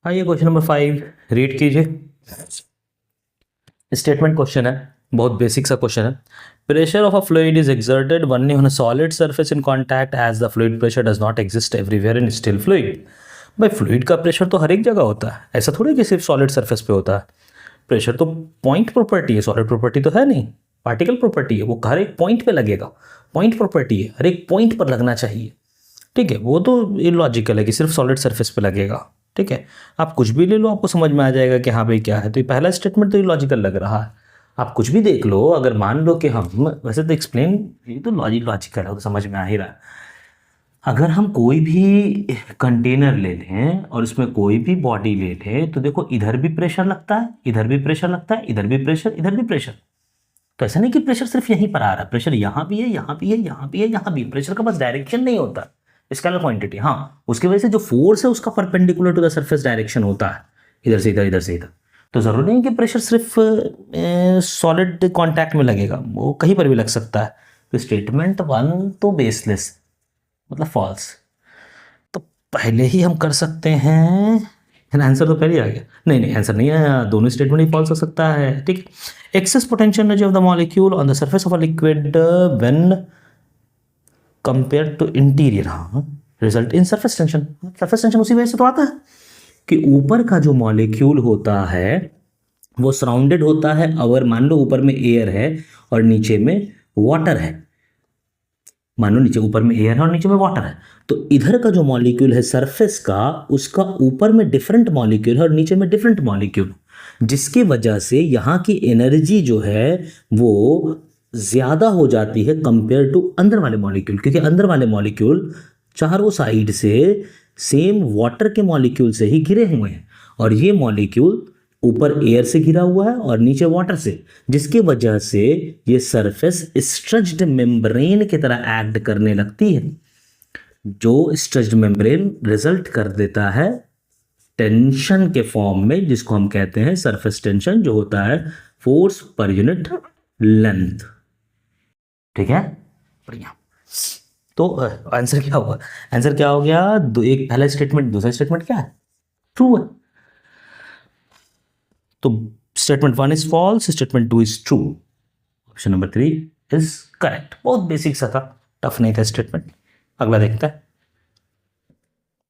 आइए question number 5 read कीजिए। Statement question है, बहुत बेसिक सा क्वेश्चन है। Pressure of a fluid is exerted only on a solid surface in contact as the fluid pressure does not exist everywhere in still fluid. भाई fluid का pressure तो हर एक जगह होता है, ऐसा थोड़ी कि सिर्फ सॉलिड सरफेस पे होता है। प्रेशर तो पॉइंट प्रॉपर्टी है, सॉलिड प्रॉपर्टी तो है नहीं, पार्टिकल प्रॉपर्टी है। वो हर एक पॉइंट पे लगेगा, पॉइंट प्रॉपर्टी है, हर एक पॉइंट पर लगना चाहिए। ठीक है, वो तो इलॉजिकल है कि सिर्फ सॉलिड सरफेस पे लगेगा। ठीक है, आप कुछ भी ले लो आपको समझ में आ जाएगा कि हाँ भाई क्या है। तो ये पहला स्टेटमेंट तो इलॉजिकल लग रहा है। आप कुछ भी देख लो, अगर मान लो कि हम वैसे तो एक्सप्लेन, ये तो लॉजिकल है, तो समझ में आ ही रहा है। अगर हम कोई भी कंटेनर ले लें और उसमें कोई भी बॉडी ले लें तो देखो इधर भी प्रेशर लगता है, इधर भी प्रेशर लगता है, इधर भी प्रेशर, इधर भी प्रेशर। तो ऐसा नहीं कि प्रेशर सिर्फ यहीं पर आ रहा है, प्रेशर यहाँ भी है, यहाँ भी है, यहाँ भी है, यहाँ भी। प्रेशर का बस डायरेक्शन नहीं होता, स्केलर क्वांटिटी। हाँ, उसकी वजह से जो फोर्स है उसका perpendicular to the surface direction होता है, इधर से इधर, इधर से इधर। तो जरूरी नहीं कि प्रेशर सिर्फ सॉलिड कांटेक्ट में लगेगा, वो कहीं पर भी लग सकता है। तो स्टेटमेंट 1 तो बेसलेस, मतलब फॉल्स। तो पहले ही हम कर सकते हैं, आंसर तो पहले ही आ गया। नहीं नहीं, आंसर नहीं आया, दोनों स्टेटमेंट ही फॉल्स हो सकता है। ठीक, excess potential energy of the molecule on the surface of a liquid when compare to interior, हाँ, result in surface tension. Surface tension उसी वजह से तो आता है कि ऊपर का जो मॉलिक्यूल होता है वो सराउंडेड होता है। अगर मान लो ऊपर में एयर है और नीचे में वाटर है, मान लो नीचे ऊपर में एयर है और नीचे में वाटर है, तो इधर का जो मॉलिक्यूल है सरफेस का, उसका ऊपर में डिफरेंट मॉलिक्यूल है और नीचे में डिफरेंट मॉलिक्यूल, जिसकी वजह से यहाँ की एनर्जी जो है वो ज्यादा हो जाती है कंपेयर टू अंदर वाले मॉलिक्यूल। क्योंकि अंदर वाले मॉलिक्यूल चारों साइड से सेम वाटर के मॉलिक्यूल से ही घिरे हुए हैं और ये मॉलिक्यूल ऊपर एयर से घिरा हुआ है और नीचे वाटर से, जिसकी वजह से ये सरफेस स्ट्रेच्ड मेम्ब्रेन की तरह एक्ट करने लगती है, जो स्ट्रेच्ड मेम्ब्रेन रिजल्ट कर देता है टेंशन के फॉर्म में, जिसको हम कहते हैं सरफेस टेंशन, जो होता है फोर्स पर यूनिट लेंथ। ठीक है, बढ़िया। तो आंसर क्या हुआ? आंसर क्या हो गया? एक पहला स्टेटमेंट, दूसरा स्टेटमेंट क्या है? ट्रू है। तो statement 1 is false, statement 2 is true, option number 3 is correct. बहुत बेसिक सा था, टफ नहीं था स्टेटमेंट। अगला देखते हैं।